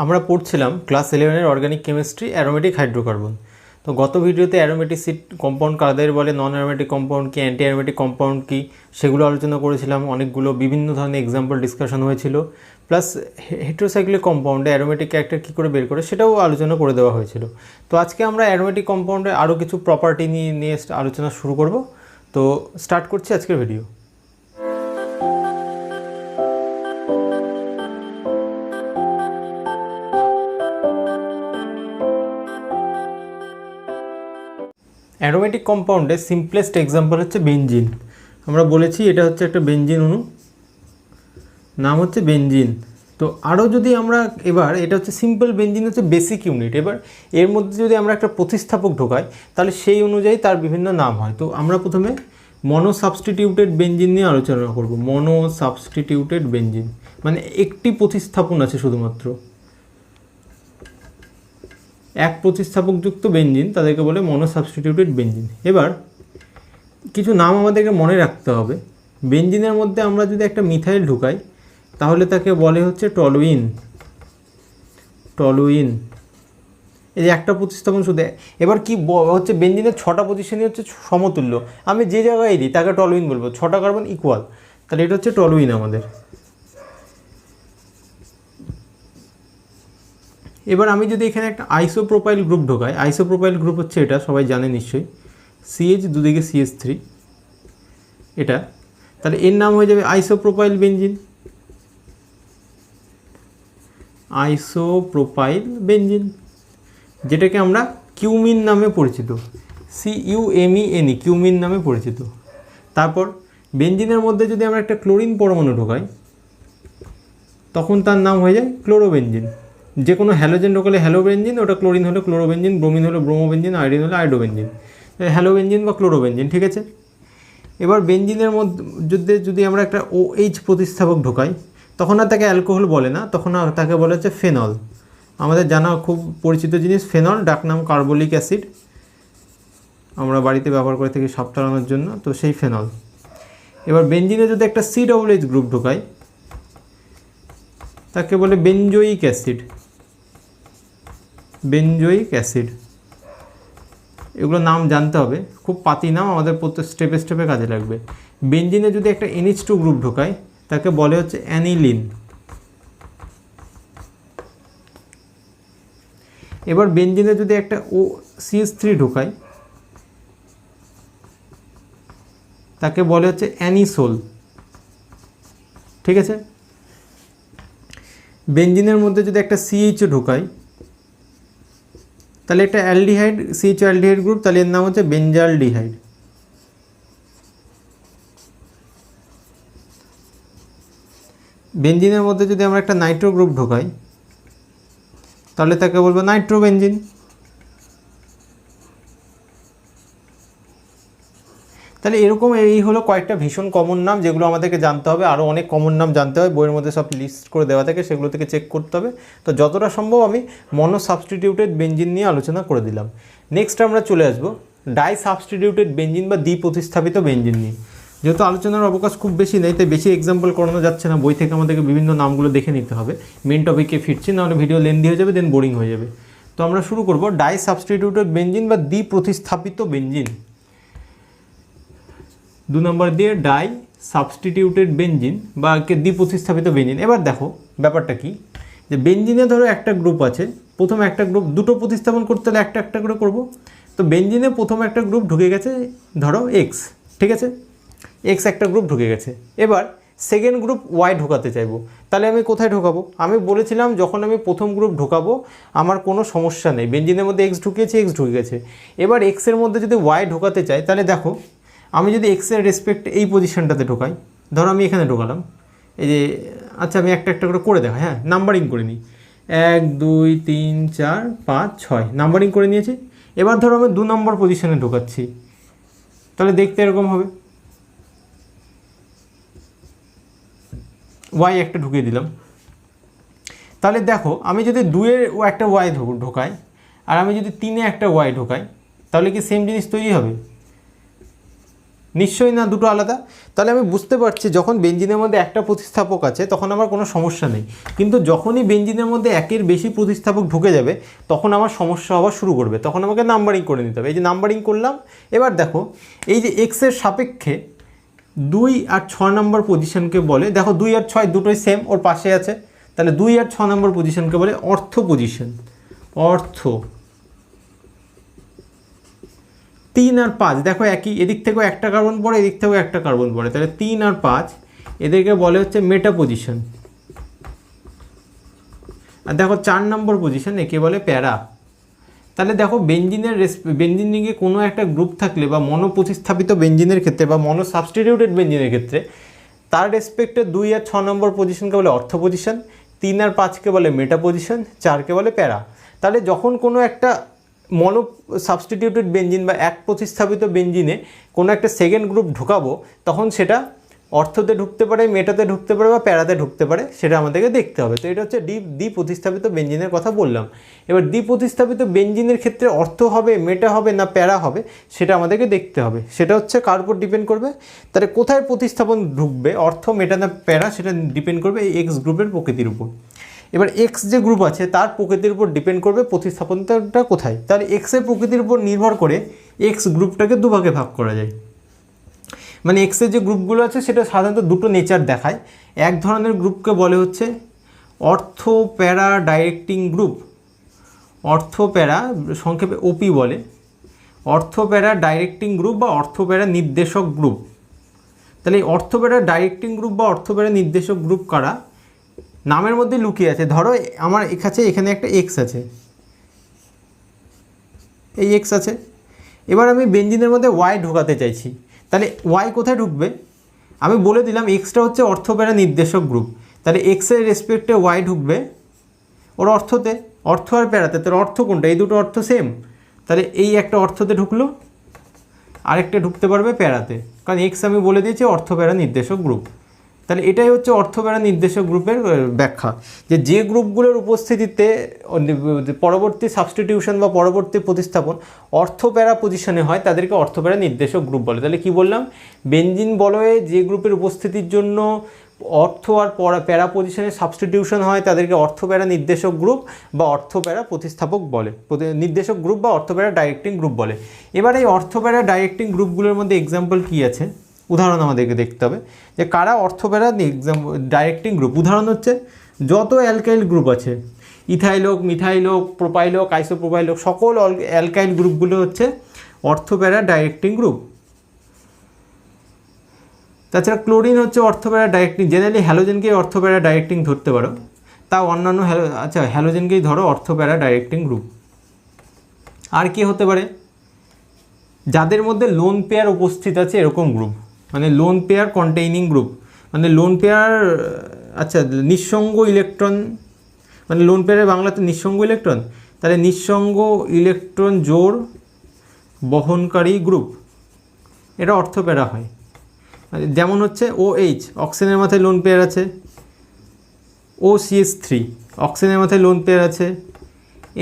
আমরা পড়ছিলাম class 11 organic chemistry aromatic hydrocarbon. তো গত ভিডিওতে অ্যারোমেটিক কম্পাউন্ড কাদের বলে, নন অ্যারোমেটিক কম্পাউন্ড কি, অ্যান্টি অ্যারোমেটিক কম্পাউন্ড কি, সেগুলো আলোচনা করেছিলাম। অনেকগুলো বিভিন্ন ধরনের এক্সাম্পল ডিসকাশন হয়েছিল, প্লাস হেটেরোসাইক্লিক কম্পাউন্ডে অ্যারোমেটিক ক্যারেক্টার কী করে বের করে সেটাও আলোচনা করে দেওয়া হয়েছিল। তো আজকে আমরা অ্যারোমেটিক কম্পাউন্ডে আরও কিছু প্রপার্টি নিয়ে আলোচনা শুরু করব। তো স্টার্ট করছি আজকের ভিডিও। অ্যারোমেটিক কম্পাউন্ডের সিম্পলেস্ট এক্সাম্পল হচ্ছে বেনজিন। আমরা বলেছি এটা হচ্ছে একটা বেনজিন অণু, নাম হচ্ছে বেনজিন। তো আরও যদি আমরা এবার এটা হচ্ছে সিম্পল বেনজিন হচ্ছে বেসিক ইউনিট। এবার এর মধ্যে যদি আমরা একটা প্রতিস্থাপক ঢোকাই তাহলে সেই অনুযায়ী তার বিভিন্ন নাম হয়। তো আমরা প্রথমে মনো সাবস্টিটিউটেড বেনজিন নিয়ে আলোচনা করব। মনো সাবস্টিটিউটেড বেনজিন মানে একটি প্রতিস্থাপন আছে, শুধুমাত্র এক প্রতিস্থাপকযুক্ত বেনজিন, তাদেরকে বলে মনো সাবস্টিটিউটেড বেনজিন। এবার কিছু নাম আমাদেরকে মনে রাখতে হবে। বেনজিনের মধ্যে আমরা যদি একটা মিথাইল ঢুকাই তাহলে তাকে বলে হচ্ছে টলুইন। টলুইন এই যে একটা প্রতিস্থাপন শুধু। এবার কি হচ্ছে, বেনজিনের 6টা পজিশনই হচ্ছে সমতুল্য। আমি যে জায়গায় দিই তাকে টলুইন বলবো, 6টা কার্বন ইকুয়াল, তাহলে এটা হচ্ছে টলুইন আমাদের। এবার আমি যদি এখানে একটা আইসোপ্রোপাইল গ্রুপ ঢোকাই, আইসোপ্রোপাইল গ্রুপ হচ্ছে এটা, সবাই জানে নিশ্চয়ই, CH দুদিকে CH3 এটা, তাহলে এর নাম হয়ে যাবে আইসোপ্রোপাইল বেনজিন। আইসোপ্রোপাইল বেনজিন যেটাকে আমরা কিউমিন নামে পরিচিত, CUMEN, কিউমিন নামে পরিচিত। তারপর বেনজিনের মধ্যে যদি আমরা একটা ক্লোরিন পরমাণু ঢোকাই তখন তার নাম হয়ে যায় ক্লোরোবেনজিন। যে কোনো হ্যালোজেন ঢোকালে হ্যালোবেনজিন, ওটা ক্লোরিন হলো ক্লোরোবেনজিন, ব্রোমিন হলো ব্রোমোবেনজিন, আয়োডিন হলো আয়োডোবেনজিন, হ্যালোবেনজিন বা ক্লোরোবেনজিন, ঠিক আছে। এবার বেনজিনের মধ্যে যদি আমরা একটা OH প্রতিস্থাপক ঢোকাই তখন আর তাকে অ্যালকোহল বলে না, তখন আর তাকে বলে হচ্ছে ফেনল। আমাদের জানা খুব পরিচিত জিনিস ফেনল, ডাকনাম কার্বলিক অ্যাসিড, আমরা বাড়িতে ব্যবহার করে থাকি সাপ তাড়ানোর জন্য, তো সেই ফেনল। এবার বেনজিনে যদি একটা COOH গ্রুপ ঢোকাই তাকে বলে বেনজোয়িক অ্যাসিড। বেনজোয়িক অ্যাসিড, এগুলো নাম জানতে হবে, খুব পাতি নাম, আমাদের প্রত্যেক স্টেপে স্টেপে কাজে লাগবে। বেনজিনে যদি একটা NH2 গ্রুপ ঢোকাই তাকে বলে হচ্ছে অ্যানিলিন। এবার বেনজিনে যদি একটা CH3 ঢোকাই তাকে বলে হচ্ছে অ্যানিসোল, ঠিক আছে। বেনজিনের মধ্যে যদি একটা CHO ঢোকাই তাহলে একটা অ্যালডিহাইড, CHO অ্যালডিহাইড গ্রুপ, তাহলে এর নাম হচ্ছে বেনজালডিহাইড। বেনজিনের মধ্যে যদি আমরা একটা নাইট্রো গ্রুপ ঢোকাই তাহলে তাকে বলবো নাইট্রোবেনজিন। তাহলে এরকম এই হলো কয়েকটা ভীষণ কমন নাম যেগুলো আমাদেরকে জানতে হবে। আরও অনেক কমন নাম জানতে হবে, বইয়ের মধ্যে সব লিস্ট করে দেওয়া থাকে, সেগুলো থেকে চেক করতে হবে। তো যতটা সম্ভব আমি মনো সাবস্টিটিউটেড বেনজিন নিয়ে আলোচনা করে দিলাম। নেক্সট আমরা চলে আসবো ডাই সাবস্টিটিউটেড বেনজিন বা দ্বি প্রতিস্থাপিত বেনজিন নিয়ে। যেহেতু আলোচনার অবকাশ খুব বেশি নেই তাই বেশি এক্সাম্পল করানো যাচ্ছে না, বই থেকে আমাদেরকে বিভিন্ন নামগুলো দেখে নিতে হবে। মেন টপিকে ফিরছি, নাহলে ভিডিও লেন্দি হয়ে যাবে, দেন বোরিং হয়ে যাবে। তো আমরা শুরু করব ডাই সাবস্টিটিউটেড বেনজিন বা দ্বি প্রতিস্থাপিত বেনজিন। 2 নম্বর দিয়ে ডাই সাবস্টিটিউটেড বেনজিন বা দ্বি প্রতিস্থাপিত বেনজিন। এবার দেখো ব্যাপারটা কি, যে বেনজিনে ধরো একটা গ্রুপ আছে, প্রথমে একটা গ্রুপ, দুটো প্রতিস্থাপন করতে হলে একটা একটা করে করব। তো বেনজিনে প্রথমে একটা গ্রুপ ঢুকে গেছে, ধরো X, ঠিক আছে, X একটা গ্রুপ ঢুকে গেছে। এবার সেকেন্ড গ্রুপ Y ঢোকাতে চাইবো, তাহলে আমি কোথায় ঢোকাবো? আমি বলেছিলাম যখন আমি প্রথম গ্রুপ ঢোকাবো আমার কোনো সমস্যা নেই, বেনজিনের মধ্যে X ঢুকিয়েছি, X ঢুকে গেছে। এবার X এর মধ্যে যদি Y ঢোকাতে চাই তাহলে দেখো, আমি যদি X এর রেসপেক্ট এই পজিশনটাতে ঢোকাই, ধরো আমি এখানে ঢোকালাম, এই যে, আচ্ছা আমি একটা একটা করে দেখাই, হ্যাঁ নাম্বারিং করে নিই, 1 2 3 4 5 6 নাম্বারিং করে নিয়েছি। এবার ধরো আমি 2 নম্বর পজিশনে ঢোকাচ্ছি, তাহলে দেখতে এরকম হবে, Y একটা ঢুকিয়ে দিলাম। তাহলে দেখো আমি যদি 2-এ একটা Y ঢোকাই আর আমি যদি 3-এ একটা Y ঢোকাই তাহলে কি সেম জিনিস তৈরি হবে? নিশ্চয়ই না, দুটো আলাদা। তাহলে আমি বুঝতে পারছি যখন বেঞ্জিনের মধ্যে একটা প্রতিস্থাপক আছে তখন আমার কোনো সমস্যা নেই, কিন্তু যখনই বেঞ্জিনের মধ্যে একের বেশি প্রতিস্থাপক ঢুকে যাবে তখন আমার সমস্যা হওয়া শুরু করবে, তখন আমাকে নাম্বারিং করে নিতে হবে। এই যে নাম্বারিং করলাম, এবার দেখো এই যে এক্সের সাপেক্ষে 2 আর 6 নম্বর পজিশনকে বলে, দেখো 2 আর 6 দুটোই সেম, ওর পাশে আছে, তাহলে 2 আর 6 নম্বর পজিশনকে বলে অর্থ পজিশন। অর্থ 3 আর 5 দেখো একই, এদিক থেকেও একটা কার্বন পড়ে, এদিক থেকেও একটা কার্বন পড়ে, তাহলে 3 আর 5 এদেরকে বলে হচ্ছে মেটা পজিশন। আর দেখো 4 নম্বর পজিশন একে বলে প্যারা। তাহলে দেখো বেঞ্জিন রিংয়ে কোনো একটা গ্রুপ থাকলে বা মনো প্রতিস্থাপিত বেঞ্জিনের ক্ষেত্রে বা মনো সাবস্টিটিউটেড বেঞ্জিনের ক্ষেত্রে তার রেসপেক্টে 2 আর 6 নম্বর পজিশনকে বলে অর্থ পজিশন, 3 আর 5কে বলে মেটা পজিশন, 4কে বলে প্যারা। তাহলে যখন কোনো একটা মনো সাবস্টিটিউটেড বেঞ্জিন বা এক প্রতিস্থাপিত বেঞ্জিনে কোনো একটা সেকেন্ড গ্রুপ ঢোকাবো তখন সেটা অর্থতে ঢুকতে পারে, মেটাতে ঢুকতে পারে বা প্যারাতে ঢুকতে পারে, সেটা আমাদেরকে দেখতে হবে। তো এটা হচ্ছে দ্বি প্রতিস্থাপিত বেঞ্জিনের কথা বললাম। এবার দ্বি প্রতিস্থাপিত বেঞ্জিনের ক্ষেত্রে অর্থ হবে, মেটা হবে না প্যারা হবে সেটা আমাদেরকে দেখতে হবে। সেটা হচ্ছে কার উপর ডিপেন্ড করবে, তাহলে কোথায় প্রতিস্থাপন ঢুকবে, অর্থ, মেটা না প্যারা, সেটা ডিপেন্ড করবে এই এক্স গ্রুপের প্রকৃতির উপর। এবার এক্স যে গ্রুপ আছে তার প্রকৃতির উপর ডিপেন্ড করবে প্রতিস্থাপনটা কোথায়। তাহলে এক্সের প্রকৃতির উপর নির্ভর করে এক্স গ্রুপটাকে দুভাগে ভাগ করা যায়। মানে এক্সের যে গ্রুপগুলো আছে সেটা সাধারণত দুটো নেচার দেখায়। এক ধরনের গ্রুপকে বলে হচ্ছে অর্থ প্যারা ডাইরেক্টিং গ্রুপ, অর্থ প্যারা সংক্ষেপে ওপি বলে, অর্থ প্যারা ডাইরেক্টিং গ্রুপ বা অর্থ প্যারা নির্দেশক গ্রুপ। তাহলে এই অর্থ প্যারা ডাইরেক্টিং গ্রুপ বা অর্থ প্যারা নির্দেশক গ্রুপ কারা, নামের মধ্যে লুকিয়ে আছে। ধরো আমার কাছে এখানে একটা এক্স আছে, এই এক্স আছে, এবার আমি বেঞ্জিনের মধ্যে ওয়াই ঢোকাতে চাইছি, তাহলে ওয়াই কোথায় ঢুকবে, আমি বলে দিলাম এক্সটা হচ্ছে অর্থ প্যারা নির্দেশক গ্রুপ, তাহলে এক্সের রেসপেক্টে ওয়াই ঢুকবে ওর অর্থতে, অর্থ আর প্যারাতে। তাহলে অর্থ কোনটা, এই দুটো অর্থ সেম, তাহলে এই একটা অর্থতে ঢুকলো, আরেকটা ঢুকতে পারবে প্যারাতে, কারণ এক্স আমি বলে দিয়েছি অর্থ প্যারা নির্দেশক গ্রুপ। তাহলে এটাই হচ্ছে অর্থ প্যারা নির্দেশক গ্রুপের ব্যাখ্যা, যে গ্রুপগুলোর উপস্থিতিতে পরবর্তী সাবস্টিটিউশন বা পরবর্তী প্রতিস্থাপন অর্থ প্যারা পজিশনে হয় তাদেরকে অর্থ প্যারা নির্দেশক গ্রুপ বলে। তাহলে কি বললাম, বেঞ্জিন বলয়ে যে গ্রুপের উপস্থিতির জন্য অর্থ আর প্যারা পজিশনে সাবস্টিটিউশন হয় তাদেরকে অর্থ প্যারা নির্দেশক গ্রুপ বা অর্থ প্যারা প্রতিস্থাপক বলে, নির্দেশক গ্রুপ বা অর্থ প্যারা ডাইরেক্টিং গ্রুপ বলে। এবার এই অর্থ প্যারা ডাইরেক্টিং গ্রুপগুলোর মধ্যে এক্সাম্পল কী আছে, উদাহরণ আমাদেরকে দেখতে হবে যে কারা অর্থ প্যারা ডাইরেক্টিং গ্রুপ। উদাহরণ হচ্ছে যত অ্যালকাইল গ্রুপ আছে, ইথাইলোক, মিথাইলোক, প্রোপাইলোক, আইসোপ্রোপাইলোক, সকল অ্যালকাইল গ্রুপগুলো হচ্ছে অর্থ প্যারা ডাইরেক্টিং গ্রুপ। তাছাড়া ক্লোরিন হচ্ছে অর্থ প্যারা ডাইরেক্টিং, জেনারেলি হ্যালোজেনকেই অর্থ প্যারা ডাইরেক্টিং ধরতে পারো, তা অন্যান্য হ্যালোজেনকেই ধরো অর্থ প্যারা ডাইরেক্টিং গ্রুপ। আর কি হতে পারে, যাদের মধ্যে লোন পেয়ার উপস্থিত আছে এরকম গ্রুপ, মানে লোন পেয়ার কন্টেইনিং গ্রুপ, মানে লোন পেয়ার নিঃসঙ্গ ইলেকট্রন, মানে লোন পেয়ারের বাংলাতে নিঃসঙ্গ ইলেকট্রন, তাহলে নিঃসঙ্গ ইলেকট্রন জোড় বহনকারী গ্রুপ, এটা অর্থ প্যারা হয়। যেমন হচ্ছে OH অক্সিজেনের মাথায় লোন পেয়ার আছে, OCH3 অক্সিজেনের মাথায় লোন পেয়ার আছে,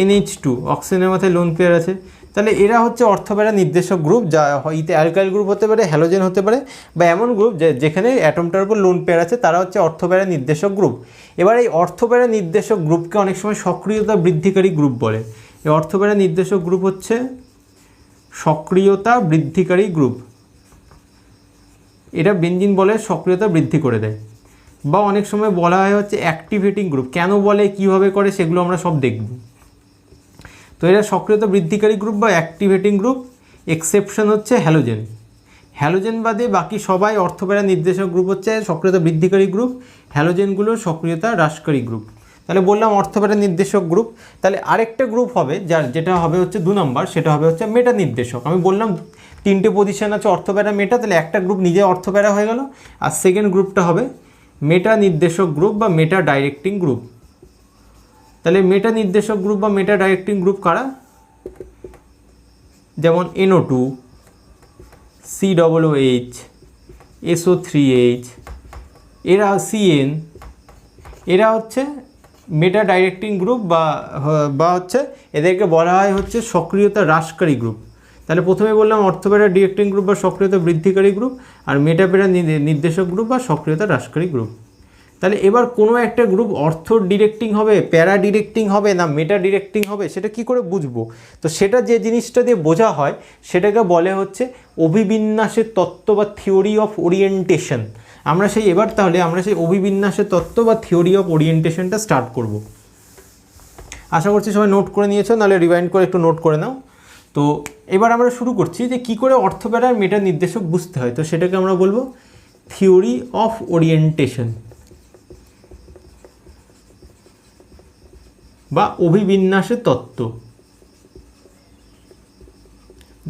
NH2 অক্সিজেনের মাথায় লোন পেয়ার আছে। তাহলে এরা হচ্ছে অর্থ প্যারা নির্দেশক গ্রুপ, যা হয়তো অ্যালকাইল গ্রুপ হতে পারে, হ্যালোজেন হতে পারে, বা এমন গ্রুপ যেখানে অ্যাটমটার উপর লোন পেয়ার আছে, তারা হচ্ছে অর্থ প্যারা নির্দেশক গ্রুপ। এবার এই অর্থ প্যারা নির্দেশক গ্রুপকে অনেক সময় সক্রিয়তা বৃদ্ধিকারী গ্রুপ বলে। এই অর্থ প্যারা নির্দেশক গ্রুপ হচ্ছে সক্রিয়তা বৃদ্ধিকারী গ্রুপ, এটা বেঞ্জিন বলে সক্রিয়তা বৃদ্ধি করে দেয়, বা অনেক সময় বলা হয় হচ্ছে অ্যাক্টিভেটিং গ্রুপ। কেন বলে, কীভাবে করে, সেগুলো আমরা সব দেখব। তো এরা সক্রিয়তা বৃদ্ধিকারী গ্রুপ বা অ্যাক্টিভেটিং গ্রুপ। এক্সেপশন হচ্ছে হ্যালোজেন, হ্যালোজেন বাদে বাকি সবাই অর্থ প্যারা নির্দেশক গ্রুপ হচ্ছে সক্রিয়তা বৃদ্ধিকারী গ্রুপ, হ্যালোজেনগুলো সক্রিয়তা হ্রাসকারী গ্রুপ। তাহলে বললাম অর্থ প্যারা নির্দেশক গ্রুপ। তাহলে আরেকটা গ্রুপ হবে যেটা হবে হচ্ছে 2 নম্বর, সেটা হবে হচ্ছে মেটা নির্দেশক। আমি বললাম 3টে পজিশন আছে অর্থ প্যারা মেটা, তাহলে একটা গ্রুপ নিজে অর্থ প্যারা হয়ে গেল, আর সেকেন্ড গ্রুপটা হবে মেটা নির্দেশক গ্রুপ বা মেটা ডাইরেক্টিং গ্রুপ। তাহলে মেটা নির্দেশক গ্রুপ বা মেটা ডাইরেক্টিং গ্রুপ কারা, যেমন NO2, COOH, SO3H, এরা CN, এরা হচ্ছে মেটা ডাইরেক্টিং গ্রুপ বা হচ্ছে এদেরকে বলা হয় হচ্ছে সক্রিয়তা হ্রাসকারী গ্রুপ। তাহলে প্রথমে বললাম অর্থপ্যারা ডিরেক্টিং গ্রুপ বা সক্রিয়তা বৃদ্ধিকারী গ্রুপ, আর মেটাপ্যারা নির্দেশক গ্রুপ বা সক্রিয়তা হ্রাসকারী গ্রুপ। তাহলে এবার কোনো একটা গ্রুপ অর্থ ডিরেক্টিং হবে, প্যারা ডিরেক্টিং হবে না মেটা ডিরেক্টিং হবে, সেটা কি করে বুঝবো? তো সেটা যে জিনিসটা দিয়ে বোঝা হয় সেটাকে বলে হচ্ছে অভিবিন্যাসের তত্ত্ব বা থিওরি অফ ওরিয়েন্টেশন। আমরা সেই অভিবিন্যাসের তত্ত্ব বা থিওরি অফ ওরিয়েন্টেশনটা স্টার্ট করব। আশা করছি সবাই নোট করে নিয়েছো, নাহলে রিভাইন্ড করে একটু নোট করে নাও। তো এবার আমরা শুরু করছি যে কী করে অর্থপ্যারা আর মেটা নির্দেশক বুঝতে হয়। তো সেটাকে আমরা বলবো থিওরি অফ ওরিয়েন্টেশন বা অভিবিন্যাসের তত্ত্ব।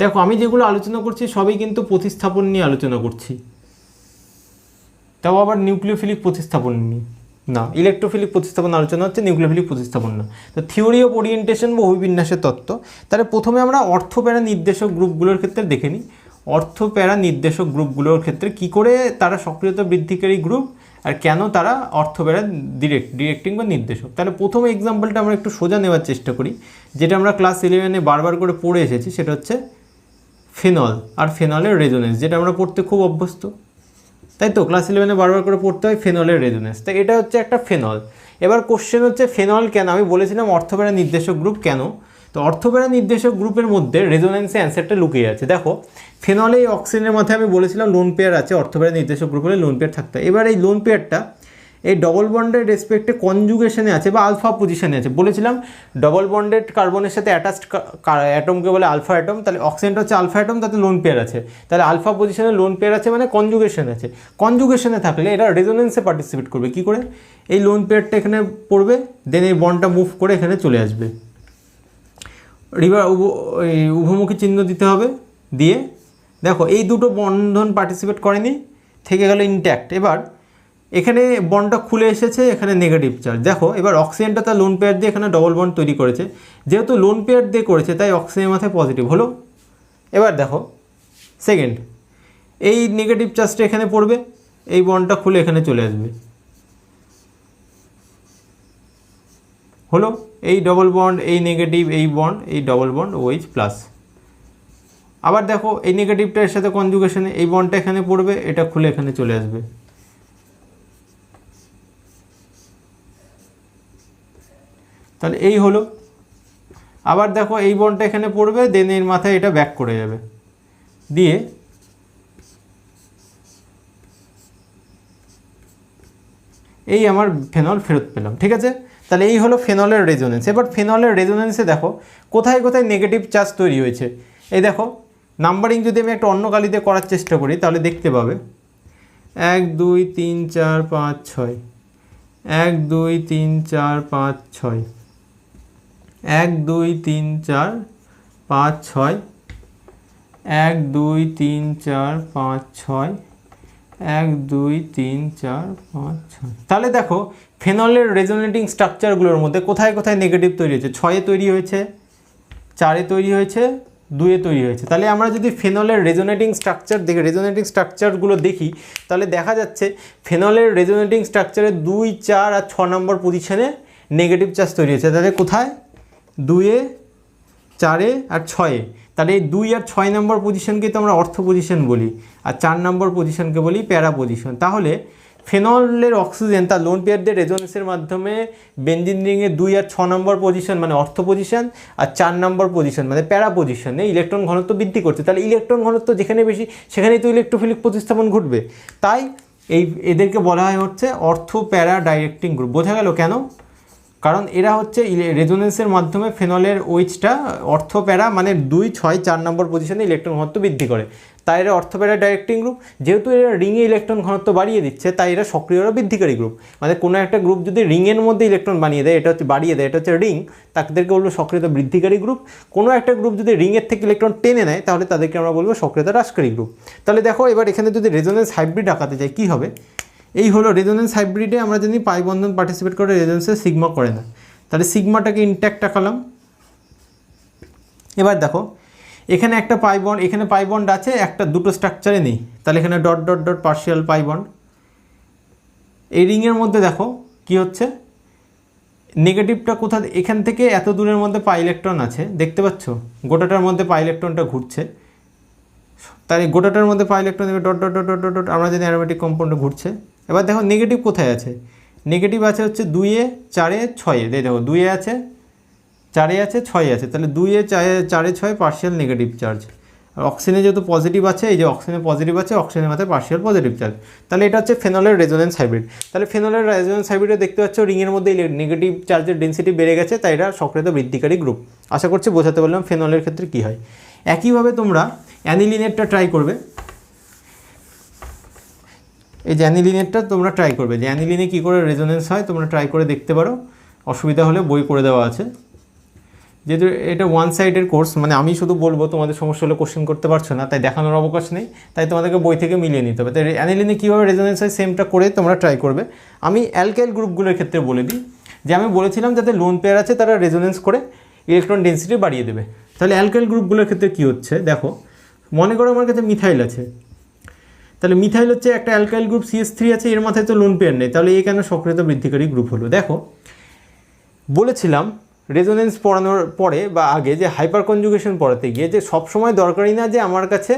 দেখো আমি যেগুলো আলোচনা করছি সবই কিন্তু প্রতিস্থাপন নিয়ে আলোচনা করছি, তাও আবার নিউক্লিওফিলিক প্রতিস্থাপন নিয়ে না, ইলেকট্রোফিলিক প্রতিস্থাপন আলোচনা হচ্ছে, নিউক্লিওফিলিক প্রতিস্থাপন না। তো থিওরি অফ ওরিয়েন্টেশন বা অভিবিন্যাসের তত্ত্ব। তাহলে প্রথমে আমরা অর্থপ্যারা নির্দেশক গ্রুপগুলোর ক্ষেত্রে দেখে নিই। অর্থপ্যারা নির্দেশক গ্রুপগুলোর ক্ষেত্রে কি করে তারা সক্রিয়তা বৃদ্ধিকারী গ্রুপ আর কেন তারা অর্থপ্যারা ডিরেক্টিং বা নির্দেশক। তাহলে প্রথম এক্সাম্পলটা আমরা একটু সোজা নেওয়ার চেষ্টা করি, যেটা আমরা ক্লাস 11-এ বারবার করে পড়ে এসেছি, সেটা হচ্ছে ফেনল আর ফেনলের রেজোনেন্স, যেটা আমরা পড়তে খুব অভ্যস্ত, তাই তো? ক্লাস 11-এ বারবার করে পড়তে হয় ফেনলের রেজোনেন্স। তো এটা হচ্ছে একটা ফেনল। এবার কোশ্চেন হচ্ছে ফেনল কেন? আমি বলেছিলাম অর্থপ্যারা নির্দেশক গ্রুপ কেন। তো অর্থপ্যারা নির্দেশক গ্রুপের মধ্যে রেজোনেন্সে অ্যান্সারটা লুকিয়ে আছে। দেখো ফেনলে এই অক্সিজেনের মাথায় আমি বলেছিলাম লোন পেয়ার আছে, অর্থপ্যারা নির্দেশক গ্রুপ হলে লোন পেয়ার থাকতে হয়। এবার এই লোন পেয়ারটা এই ডবল বন্ডের রেসপেক্টে কনজুগেশনে আছে বা আলফা পজিশনে আছে। বলেছিলাম ডবল বন্ডেড কার্বনের সাথে অ্যাটাচড অ্যাটমকে বলে আলফা অ্যাটম, তাহলে অক্সিজেনটা হচ্ছে আলফা অ্যাটম, তাতে লোন পেয়ার আছে। তাহলে আলফা পজিশনে লোন পেয়ার আছে মানে কনজুগেশন আছে। কনজুগেশনে থাকলে এরা রেজোনেন্সে পার্টিসিপেট করবে। কী করে? এই লোন পেয়ারটা এখানে পড়বে, দেন এই বন্ডটা মুভ করে এখানে চলে আসবে, উভমুখী চিহ্ন দিতে হবে, দিয়ে দেখো এই দুটো বন্ধন পার্টিসিপেট করেনি, থেকে গেল ইনট্যাক্ট। এবার এখানে বন্ডটা খুলে এসেছে, এখানে নেগেটিভ চার্জ। দেখো এবার অক্সিজেনটা তার লোন পেয়ার দিয়ে এখানে ডবল বন্ড তৈরি করেছে, যেহেতু লোন পেয়ার দিয়ে করেছে তাই অক্সিজেনের মাথায় পজিটিভ হলো। এবার দেখো সেকেন্ড, এই নেগেটিভ চার্জটা এখানে পড়বে, এই বন্ডটা খুলে এখানে চলে আসবে, হলো এই ডবল বন্ড, এই নেগেটিভ, এই বন্ড, এই ডবল বন্ড, OH প্লাস। আবার দেখো এই নেগেটিভটা এর সাথে কনজুগেশনে, এই বন্ডটা এখানে পড়বে, এটা খুলে এখানে চলে আসবে। তাহলে এই হলো। আবার দেখো এই বন্ডটা এখানে পড়বে, দেন এর মাথায় এটা ব্যাক করে যাবে, দিয়ে এই আমার ফেনল ফেরত পেলাম। ঠিক আছে, তাহলে এই হলো ফেনলের রেজোনেন্স। এবার ফেনলের রেজোনেন্সে দেখো কোথায় কোথায় নেগেটিভ চার্জ তৈরি হয়েছে। এই দেখো নাম্বারিং যদি আমি একটা অন্য কালিতে করার চেষ্টা করি তাহলে দেখতে পাবে 1 2 3 4 5 6, 1 2 3 4 5 6, 1 2 3 4 5 6, 1 2 3 4 5 6, 1 2 3 4 5 6। তাহলে দেখো ফেনলের রেজোনেটিং স্ট্রাকচারগুলোর মধ্যে কোথায় কোথায় নেগেটিভ তৈরি হয়েছে। 6-এ তৈরি হয়েছে, 4-এ তৈরি হয়েছে, 2-এ তৈরি হয়েছে। তাহলে আমরা যদি ফেনলের রেজোনেটিং স্ট্রাকচারগুলো দেখি তাহলে দেখা যাচ্ছে ফেনলের রেজোনেটিং স্ট্রাকচারে 2, 4 আর 6 নম্বর পজিশনে নেগেটিভ চার্জ তৈরি হয়েছে। তাহলে কোথায়? 2-এ, 4-এ আর 6-এ। তাহলে এই 2 আর 6 নম্বর পজিশনকে তো আমরা অর্থ পজিশন বলি, আর 4 নম্বর পজিশনকে বলি প্যারা পজিশন। তাহলে ফেনলের অক্সিজেন তার লোন পেয়ারদের রেজোনেন্সের মাধ্যমে বেনজিন রিংয়ে 2 আর 6 নম্বর পজিশন মানে অর্থ পজিশন, আর 4 নম্বর পজিশন মানে প্যারা পজিশনে ইলেকট্রন ঘনত্ব বৃদ্ধি করছে। তাহলে ইলেকট্রন ঘনত্ব যেখানে বেশি সেখানেই তো ইলেকট্রোফিলিক প্রতিস্থাপন ঘটবে। তাই এদেরকে বলা হয় হচ্ছে অর্থ প্যারা ডাইরেক্টিং গ্রুপ। বোঝা গেল কেন? কারণ এরা হচ্ছে রেজোনেন্সের মাধ্যমে ফেনলের OH-টা অর্থপ্যারা মানে 2, 6, 4 নম্বর পজিশনে ইলেকট্রন ঘনত্ব বৃদ্ধি করে, তাই এরা অর্থপ্যারা ডাইরেক্টিং গ্রুপ। যেহেতু এরা রিংয়ে ইলেকট্রন ঘনত্ব বাড়িয়ে দিচ্ছে তাই এরা সক্রিয় বৃদ্ধিকারী গ্রুপ। মানে কোনো একটা গ্রুপ যদি রিংয়ের মধ্যে ইলেকট্রন বানিয়ে দেয়, এটা হচ্ছে বাড়িয়ে দেয়, এটা হচ্ছে রিং, তাদেরকে বলবো সক্রিয়তা বৃদ্ধিকারী গ্রুপ। কোনো একটা গ্রুপ যদি রিংয়ের থেকে ইলেকট্রন টেনে নেয় তাহলে তাদেরকে আমরা বলবো সক্রিয়তা হ্রাসকারী গ্রুপ। তাহলে দেখো এবার এখানে যদি রেজোনেন্স হাইব্রিড আঁকাতে যাই কী হবে? এই হলো রেজোনেন্স হাইব্রিডে আমরা জানি পাই বন্ধন পার্টিসিপেট করে, রেজোনেন্সে সিগমা করে না, তাহলে সিগমাটাকে ইনট্যাক্ট রাখলাম। এবার দেখো এখানে একটা পাই বন্ড, এখানে পাই বন্ড আছে, একটা দুটো স্ট্রাকচারে নেই, তাহলে এখানে dot dot dot partial pi bond. এই রিংয়ের মধ্যে দেখো কি হচ্ছে, নেগেটিভটা কোথা, এখান থেকে এত দূরের মধ্যে পাই ইলেকট্রন আছে, দেখতে পাচ্ছ গোটাটার মধ্যে পাই ইলেকট্রনটা ঘুরছে, তাই গোটাটার মধ্যে পাই ইলেকট্রন দেবে dot dot dot dot dot, আমরা জানি অ্যারোমেটিক কম্পাউন্ডে ঘুরছে। এবার দেখো নেগেটিভ কোথায় আছে, নেগেটিভ আছে হচ্ছে 2-এ 4-এ 6-এ, দেখো 2-এ আছে 4-এ আছে 6-এ আছে, তাহলে 2-এ 4-এ 6 পার্শিয়াল নেগেটিভ চার্জ। আর অক্সিজেনে যেহেতু পজিটিভ আছে, এই যে অক্সিজেনে পজিটিভ আছে, অক্সিজেনের মাথায় পার্শিয়াল পজিটিভ চার্জ, তাহলে এটা হচ্ছে ফেনলের রেজোনেন্স হাইব্রিড। তাহলে ফেনলের রেজোনেন্স হাইব্রিডে দেখতে পাচ্ছ রিংয়ের মধ্যে নেগেটিভ চার্জের ডেন্সিটি বেড়ে গেছে, তাই এটা সক্রিয়তা বৃদ্ধিকারী গ্রুপ। আশা করছি বোঝাতে পারলাম ফেনলের ক্ষেত্রে কী হয়। একইভাবে তোমরা অ্যানিলিনেরটা ট্রাই করবে, এই যে অ্যানিলিনেরটা তোমরা ট্রাই করবে, যে অ্যানিলিনে কী করে রেজোনেন্স হয় তোমরা ট্রাই করে দেখতে পারো, অসুবিধা হলে বই করে দেওয়া আছে। যেহেতু এটা ওয়ান সাইডের কোর্স, মানে আমি শুধু বলবো, তোমাদের সমস্যা হলে কোশ্চেন করতে পারছো না, তাই দেখানোর অবকাশ নেই, তাই তোমাদেরকে বই থেকে মিলিয়ে নিতে হবে। তাই অ্যানিলিনে কীভাবে রেজোনেন্স হয় সেমটা করে তোমরা ট্রাই করবে। আমি অ্যালকাইল গ্রুপগুলোর ক্ষেত্রে বলে দিই, যে আমি বলেছিলাম যাতে লোন পেয়ার আছে তারা রেজোনেন্স করে ইলেকট্রন ডেন্সিটি বাড়িয়ে দেবে। তাহলে অ্যালকাইল গ্রুপগুলোর ক্ষেত্রে কী হচ্ছে দেখো, মনে করো আমার কাছে মিথাইল আছে, তাহলে মিথাইল হচ্ছে একটা অ্যালকাইল গ্রুপ CH3 আছে, এর মাথায় তো লোন পেয়ার নেই, তাহলে এই কেন সক্রিয়তা বৃদ্ধিকারী গ্রুপ হলো। দেখো বলেছিলাম রেজোনেন্স পড়ানোর পরে বা আগে যে হাইপার কনজুগেশন পড়াতে গিয়ে, যে সবসময় দরকারি না যে আমার কাছে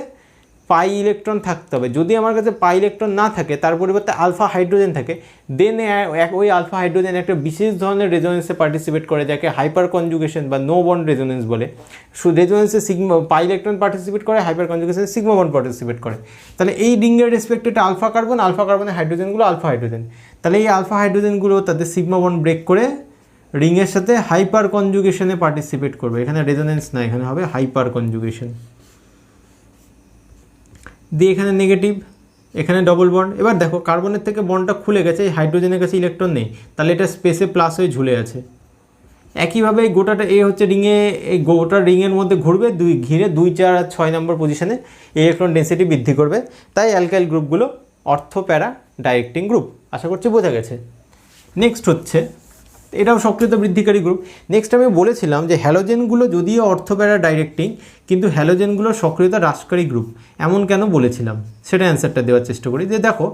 পাই ইলেকট্রন থাকতে হবে, যদি আমার কাছে পাই ইলেকট্রন না থাকে তার পরিবর্তে আলফা হাইড্রোজেন থাকে, দেন ওই আলফা হাইড্রোজেন একটা বিশেষ ধরনের রেজোনেন্সে পার্টিসিপেট করে, যাকে হাইপার কনজুগেশন বা নো বন্ড রেজোনেন্স বলে। রেজোনেন্সে পাই ইলেকট্রন পার্টিসিপেট করে, হাইপার কনজুগেশনে সিগমা বন্ড পার্টিসিপেট করে। তাহলে এই রিংয়ের রেসপেক্টে এটা আলফা কার্বনের হাইড্রোজেনগুলো আলফা হাইড্রোজেন, তাহলে এই আলফা হাইড্রোজেনগুলো তাদের সিগমা বন্ড ব্রেক করে রিংয়ের সাথে হাইপার কনজুগেশনে পার্টিসিপেট করবে। এখানে রেজোনেন্স না, এখানে হবে হাইপার কনজুগেশন। দিয়ে এখানে নেগেটিভ, এখানে ডবল বন্ড। এবার দেখো কার্বনের থেকে বন্ডটা খুলে গেছে, এই হাইড্রোজেনের কাছে ইলেকট্রন নেই, তাহলে এটা স্পেসে প্লাস হয়ে ঝুলে আছে। একইভাবে এই গোটাটা এ হচ্ছে রিংয়ে, এই গোটা রিংয়ের মধ্যে ঘুরবে, ঘিরে 2, 4 আর 6 নম্বর পজিশনে ইলেকট্রন ডেন্সিটি বৃদ্ধি করবে। তাই অ্যালকাইল গ্রুপগুলো অর্থো প্যারা ডাইরেক্টিং গ্রুপ। আশা করছি বোঝা গেছে। নেক্সট হচ্ছে, এটাও সক্রিয়তা বৃদ্ধিকারী গ্রুপ। নেক্সট আমি বলেছিলাম যে হ্যালোজেনগুলো যদিও অর্থোপ্যারা ডাইরেক্টিং, কিন্তু হ্যালোজেনগুলো সক্রিয়তা হ্রাসকারী গ্রুপ। এমন কেন বলেছিলাম সেটা অ্যান্সারটা দেওয়ার চেষ্টা করি। যে দেখো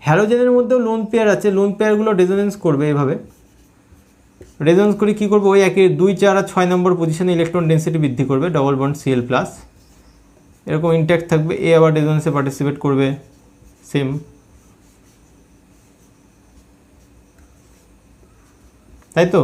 হ্যালোজেনের মধ্যেও লোন পেয়ার আছে, লোন পেয়ারগুলো রেজোনেন্স করবে, এভাবে রেজোনেন্স করে কী করবো, ওই একই 2, 4 আর 6 নম্বর পজিশনে ইলেকট্রন ডেন্সিটি বৃদ্ধি করবে, ডবল বন্ড Cl+, এরকম ইনট্যাক্ট থাকবে। এ আবার রেজোনেন্সে পার্টিসিপেট করবে, সেম। তাই তো,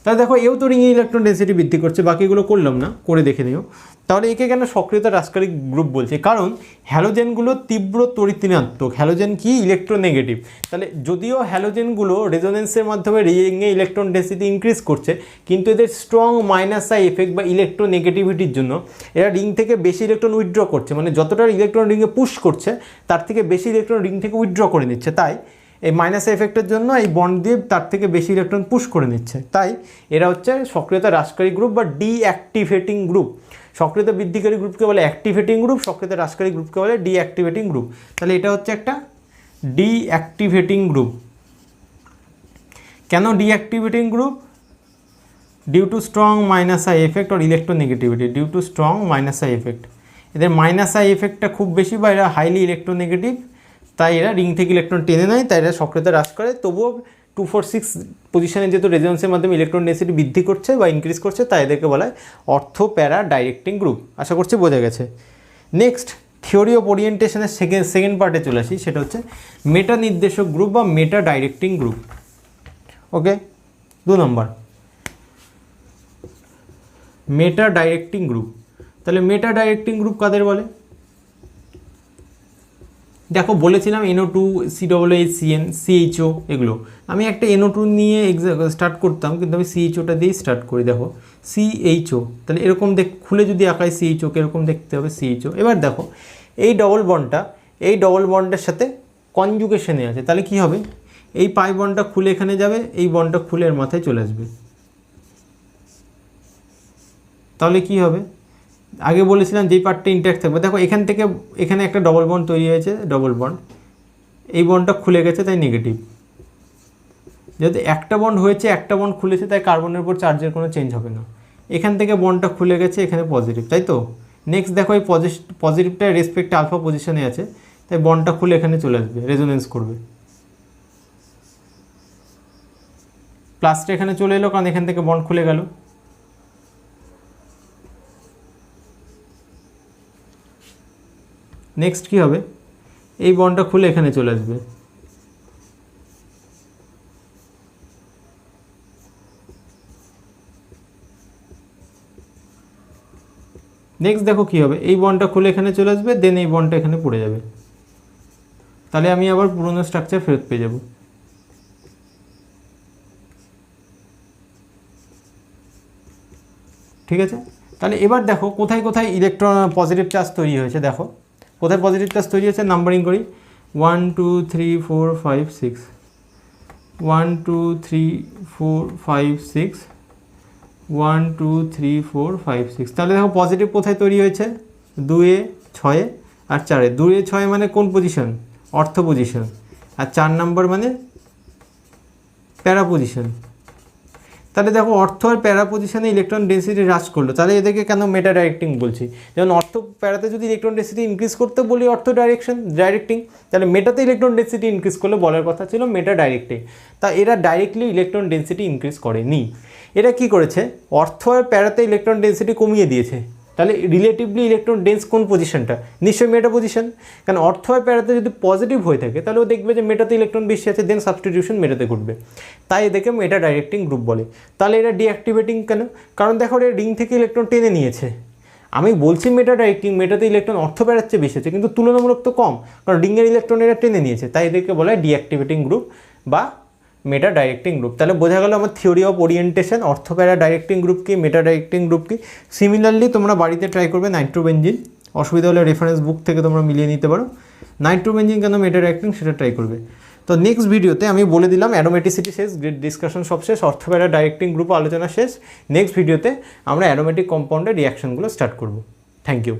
তাহলে দেখো এও তো রিংয়ে ইলেকট্রন ডেন্সিটি বৃদ্ধি করছে, বাকিগুলো করলাম না, করে দেখে নিও। তাহলে একে কেন সক্রিয়তা হ্রাসকারী গ্রুপ বলছে, কারণ হ্যালোজেনগুলো তীব্র তড়িৎ-ঋণাত্মক, হ্যালোজেন কি ইলেকট্রোনেগেটিভ। তাহলে যদিও হ্যালোজেনগুলো রেজোনেন্সের মাধ্যমে রিংয়ে ইলেকট্রন ডেন্সিটি ইনক্রিজ করছে, কিন্তু এদের স্ট্রং -i এফেক্ট বা ইলেকট্রোনেগেটিভিটির জন্য এরা রিং থেকে বেশি ইলেকট্রন উইথড্র করছে, মানে যতটা ইলেকট্রন রিংয়ে পুশ করছে তার থেকে বেশি ইলেকট্রন রিং থেকে উইথড্র করে নিচ্ছে। তাই এই মাইনাস এফেক্টের জন্য এই বন্ড দিয়ে তার থেকে বেশি ইলেকট্রন পুশ করে নিচ্ছে, তাই এরা হচ্ছে সক্রিয়তা হ্রাসকারী গ্রুপ বা ডিঅ্যাক্টিভেটিং গ্রুপ। সক্রিয়তা বৃদ্ধিকারী গ্রুপকে বলে অ্যাক্টিভেটিং গ্রুপ, সক্রিয়তা হ্রাসকারী গ্রুপকে বলে ডিঅ্যাক্টিভেটিং গ্রুপ। তাহলে এটা হচ্ছে একটা ডিঅ্যাক্টিভেটিং গ্রুপ। কেন deactivating group? Due to strong -i effect or electronegativity, due to strong -i effect. এদের -i এফেক্টটা খুব বেশি বা এরা হাইলি ইলেকট্রোনেগেটিভ, তাই এরা রিং থেকে ইলেকট্রন টেনে নেয়, তাই এরা সক্রিয়তা হ্রাস করে। তবুও 2, 4, 6 পজিশনে যেহেতু রেজোনেন্সের মাধ্যমে ইলেকট্রন ডেন্সিটি বৃদ্ধি করছে বা ইনক্রিজ করছে, তাই এদেরকে বলা হয় অর্থো প্যারা ডাইরেক্টিং গ্রুপ। আশা করছি বোঝা গেছে। নেক্সট থিওরি অফ ওরিয়েন্টেশনের সেকেন্ড পার্টে চলে আসি, সেটা হচ্ছে মেটা নির্দেশক গ্রুপ বা মেটা ডাইরেক্টিং গ্রুপ। ওকে, 2 নম্বর মেটা ডাইরেক্টিং গ্রুপ। তাহলে মেটা ডাইরেক্টিং গ্রুপ কাদের বলে? দেখো বলেছিলাম NO2, COOH, CHO, এগুলো আমি একটা NO2 নিয়ে স্টার্ট করতাম, কিন্তু আমি CHOটা দিয়েই স্টার্ট করি। দেখো CHO, তাহলে এরকম খুলে যদি আঁকাই CHO এরকম দেখতে হবে CHO। এবার দেখো এই ডবল বন্ডের সাথে কনজুগেশনে আছে, তাহলে কি হবে, এই পাই বন্ডটা খুলে এখানে যাবে, এই বন্ডটা খুলে এর মাথায় চলে আসবে, তাহলে কি হবে, আগে বলেছিলাম যেই পার্টটা ইন্ট্যাক্ট থাকবে। দেখো এখান থেকে এখানে একটা ডবল বন্ড তৈরি হয়েছে, ডবল বন্ড, এই বন্ডটা খুলে গেছে তাই নেগেটিভ। যেহেতু একটা বন্ড হয়েছে, একটা বন্ড খুলেছে, তাই কার্বনের উপর চার্জের কোনো চেঞ্জ হবে না। এখান থেকে বন্ডটা খুলে গেছে, এখানে পজিটিভ, তাই তো। নেক্সট দেখো এই পজিটিভটা রেসপেক্টে আলফা পজিশনে আছে, তাই বন্ডটা খুলে এখানে চলে আসবে, রেজোনেন্স করবে, প্লাসটা এখানে চলে এলো কারণ এখান থেকে বন্ড খুলে গেল। নেক্সট কি হবে, এই বন্ডটা খুলে এখানে চলে আসবে। নেক্সট দেখো কি হবে, এই বন্ডটা খুলে এখানে চলে আসবে, দেন এই বন্ডটা এখানে পড়ে যাবে। তাহলে আমি আবার পুরোনো স্ট্রাকচার ফেরত পেয়ে যাব। ঠিক আছে, তাহলে এবার দেখো কোথায় কোথায় ইলেকট্রন পজিটিভ চার্জ তৈরি হয়েছে। দেখো কোথায় পজিটিভ চার্জ তৈরি হয়েছে, নাম্বারিং করি 1 2 3 4 5 6 1 2 3 4 5 6 1 2 3 4 5 6। তাহলে দেখো পজিটিভ কোথায় তৈরি হয়েছে, 2 6 আর 4। 2 6 মানে কোন পজিশন, অর্থ পজিশন, আর 4 নম্বর মানে প্যারা পজিশন। তাহলে দেখো অর্থ আর প্যারা পজিশনে ইলেকট্রন ডেন্সিটি হ্রাস করলো, তাহলে এদেরকে কেন মেটা ডাইরেক্টিং বলছি। যেমন অর্থ প্যারাতে যদি ইলেকট্রন ডেন্সিটি ইনক্রিজ করতে বলি অর্থ ডাইরেক্টিং, তাহলে মেটাতে ইলেকট্রন ডেন্সিটি ইনক্রিজ করলে বলার কথা ছিল মেটা ডাইরেক্টিং। তা এরা ডাইরেক্টলি ইলেকট্রন ডেন্সিটি ইনক্রিজ করেনি, এরা কি করেছে, অর্থ আর প্যারাতে ইলেকট্রন ডেন্সিটি কমিয়ে দিয়েছে। তাহলে রিলেটিভলি ইলেকট্রন ডেন্স কোন পজিশনটা, নিশ্চয়ই মেটা পজিশন। কারণ অর্থ আর প্যারাতে যদি পজিটিভ হয়ে থাকে তাহলে ও দেখবে যে মেটাতে ইলেকট্রন বেশি আছে, দেন সাবস্টিটিউশন মেটাতে ঘটবে, তাই এদেরকে মেটা ডাইরেক্টিং গ্রুপ বলে। তাহলে এরা ডিঅ্যাক্টিভেটিং কেন, কারণ দেখো এরা রিং থেকে ইলেকট্রন টেনে নিয়েছে। আমি বলছি মেটা ডাইরেক্টিং, মেটাতে ইলেকট্রন অর্থ প্যারার চেয়ে বেশি আছে, কিন্তু তুলনামূলক তো কম, কারণ রিংয়ের ইলেকট্রন এরা টেনে নিয়েছে, তাই এদেরকে বলা হয় ডিঅ্যাক্টিভেটিং গ্রুপ বা মেটা ডাইরেক্টিং গ্রুপ। তাহলে বোঝা গেল আমার থিওরি অফ ওরিয়েন্টেশন, অর্থ প্যারা ডাইরেক্টিং গ্রুপ কি, মেটা ডাইরেক্টিং গ্রুপ কি। সিমিলারলি তোমরা বাড়িতে ট্রাই করবে নাইট্রোবেনজিন, অসুবিধা হলে রেফারেন্স বুক থেকে তোমরা মিলিয়ে নিতে পারো। নাইট্রোবেনজিন কেন মেটা ডাইরেক্টিং সেটা ট্রাই করবে। তো নেক্সট ভিডিওতে আমি বলে দিলাম অ্যারোমেটিসিটি শেষ, ডিসকাশন সব শেষ, অর্থ প্যারা ডাইরেক্টিং গ্রুপ আলোচনা শেষ। নেক্সট ভিডিওতে আমরা অ্যারোমেটিক কম্পাউন্ডের রিয়াকশনগুলো স্টার্ট করব। Thank you.